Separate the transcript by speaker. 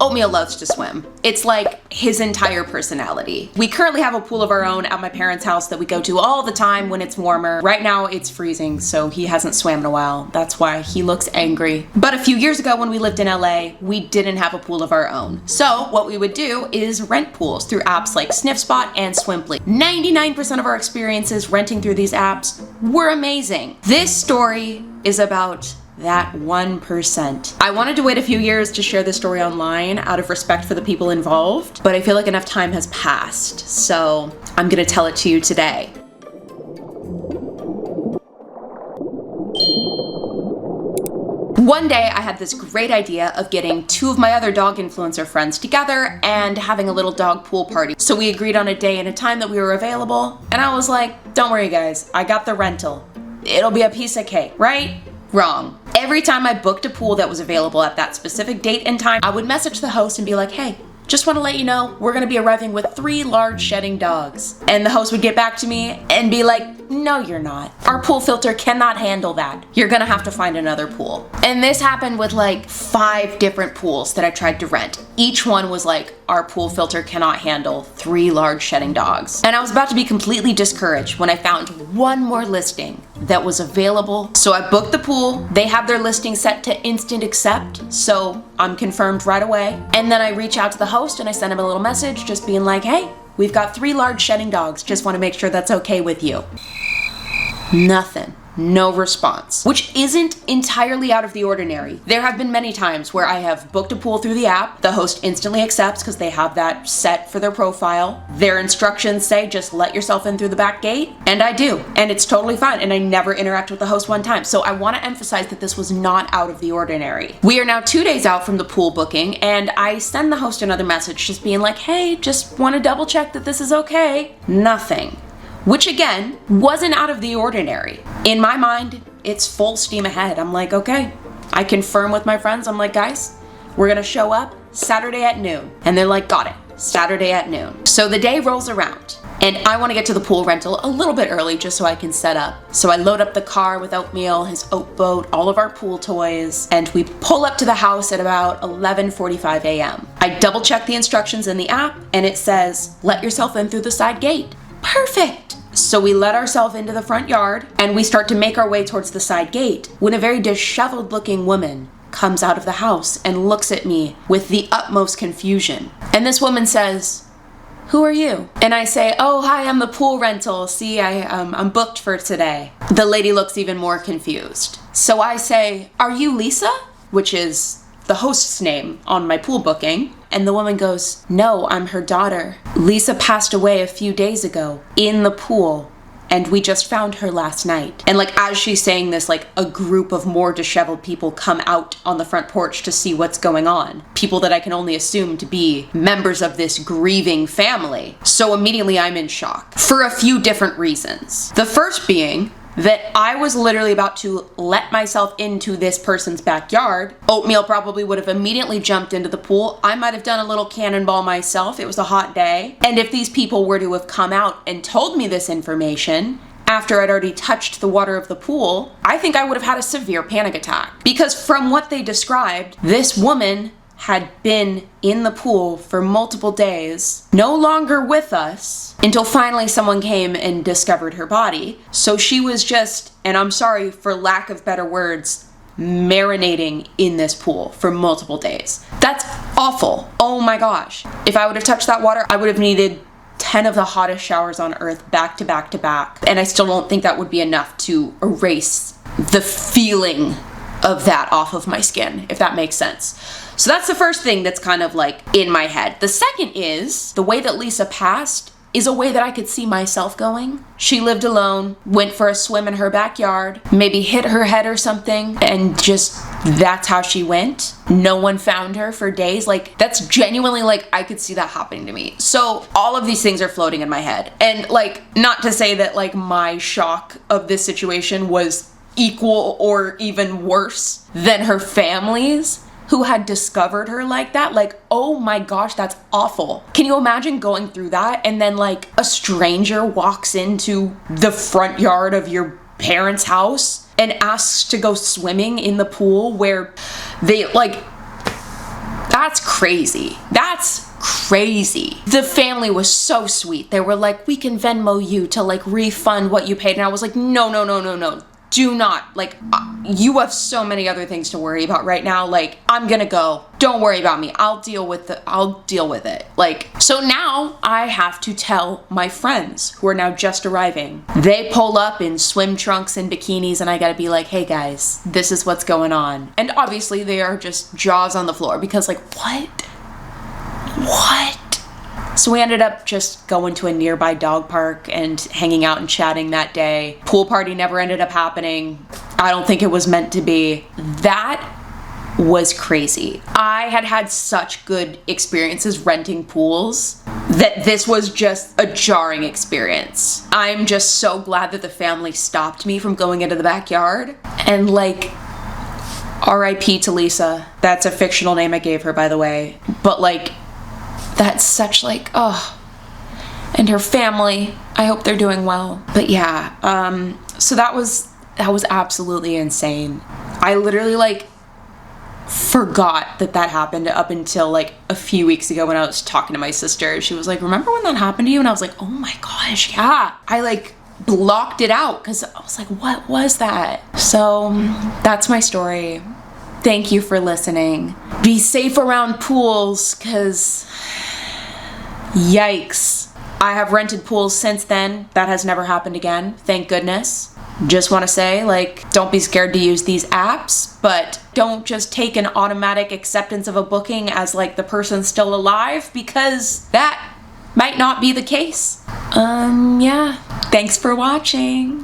Speaker 1: Oatmeal loves to swim. It's like his entire personality. We currently have a pool of our own at my parents' house that we go to all the time when it's warmer. Right now it's freezing, so he hasn't swam in a while. That's why he looks angry. But a few years ago when we lived in LA, we didn't have a pool of our own. So what we would do is rent pools through apps like SniffSpot and Swimply. 99% of our experiences renting through these apps were amazing. This story is about that 1%. I wanted to wait a few years to share this story online out of respect for the people involved, but I feel like enough time has passed, so I'm gonna tell it to you today. One day I had this great idea of getting 2 of my other dog influencer friends together and having a little dog pool party. So we agreed on a day and a time that we were available, and I was like, don't worry guys, I got the rental. It'll be a piece of cake, right? Wrong. Every time I booked a pool that was available at that specific date and time, I would message the host and be like, hey, just want to let you know, we're gonna be arriving with 3 large shedding dogs. And the host would get back to me and be like, no, you're not. Our pool filter cannot handle that. You're gonna have to find another pool. And this happened with like 5 different pools that I tried to rent. Each one was like, our pool filter cannot handle 3 large shedding dogs. And I was about to be completely discouraged when I found one more listing that was available. So I booked the pool. They have their listing set to instant accept, so I'm confirmed right away. And then I reach out to the host and I send him a little message just being like, hey, we've got 3 large shedding dogs. Just want to make sure that's okay with you. Nothing. No response, which isn't entirely out of the ordinary. There have been many times where I have booked a pool through the app, the host instantly accepts because they have that set for their profile. Their instructions say just let yourself in through the back gate, and I do, and it's totally fine, and I never interact with the host one time. So I want to emphasize that this was not out of the ordinary. We are now 2 days out from the pool booking, and I send the host another message just being like, hey, just want to double check that this is okay. Nothing. Which again, wasn't out of the ordinary. In my mind, it's full steam ahead. I'm like, okay. I confirm with my friends, I'm like, guys, we're gonna show up Saturday at noon. And they're like, got it, Saturday at noon. So the day rolls around, and I wanna get to the pool rental a little bit early just so I can set up. So I load up the car with Oatmeal, his oat boat, all of our pool toys, and we pull up to the house at about 11:45 a.m. I double check the instructions in the app, and it says, let yourself in through the side gate. Perfect. So we let ourselves into the front yard and we start to make our way towards the side gate when a very disheveled looking woman comes out of the house and looks at me with the utmost confusion. And this woman says, who are you? And I say, oh, hi, I'm the pool rental. See, I'm booked for today. The lady looks even more confused. So I say, are you Lisa? Which is the host's name on my pool booking. And the woman goes, no, I'm her daughter. Lisa passed away a few days ago in the pool, and we just found her last night. And like, as she's saying this, like a group of more disheveled people come out on the front porch to see what's going on. People that I can only assume to be members of this grieving family. So immediately I'm in shock for a few different reasons. The first being that I was literally about to let myself into this person's backyard. Oatmeal probably would have immediately jumped into the pool. I might have done a little cannonball myself. It was a hot day. And if these people were to have come out and told me this information after I'd already touched the water of the pool, I think I would have had a severe panic attack. Because from what they described, this woman had been in the pool for multiple days, no longer with us, until finally someone came and discovered her body. So she was just, and I'm sorry for lack of better words, marinating in this pool for multiple days. That's awful. Oh my gosh. If I would have touched that water, I would have needed 10 of the hottest showers on earth back to back to back. And I still don't think that would be enough to erase the feeling of that off of my skin, if that makes sense. So that's the first thing that's kind of like in my head. The second is the way that Lisa passed is a way that I could see myself going. She lived alone, went for a swim in her backyard, maybe hit her head or something, and just that's how she went. No one found her for days. Like, that's genuinely, like, I could see that happening to me. So all of these things are floating in my head. And like, not to say that like my shock of this situation was equal or even worse than her family's, who had discovered her like that. Like, oh my gosh, that's awful. Can you imagine going through that and then like a stranger walks into the front yard of your parents' house and asks to go swimming in the pool where they like, That's crazy. That's crazy. The family was so sweet. They were like, we can Venmo you to like refund what you paid. And I was like, no. Do not. Like, you have so many other things to worry about right now. Like, I'm gonna go. Don't worry about me. I'll deal with it. Like, so now I have to tell my friends who are now just arriving. They pull up in swim trunks and bikinis and I gotta be like, hey guys, this is what's going on. And obviously they are just jaws on the floor because like, what? So we ended up just going to a nearby dog park and hanging out and chatting that day. Pool party never ended up happening. I don't think it was meant to be. That was crazy. I had such good experiences renting pools that this was just a jarring experience. I'm just so glad that the family stopped me from going into the backyard. And like, R.I.P. to Lisa. That's a fictional name I gave her, by the way. But like, that's such like, oh, and her family, I hope they're doing well. But yeah, so that was absolutely insane. I literally like forgot that happened up until like a few weeks ago when I was talking to my sister. She was like, remember when that happened to you? And I was like, oh my gosh, yeah. I like blocked it out because I was like, what was that? So that's my story. Thank you for listening. Be safe around pools, because yikes. I have rented pools since then. That has never happened again. Thank goodness. Just want to say, like, don't be scared to use these apps, but don't just take an automatic acceptance of a booking as like the person's still alive, because that might not be the case. Yeah. Thanks for watching.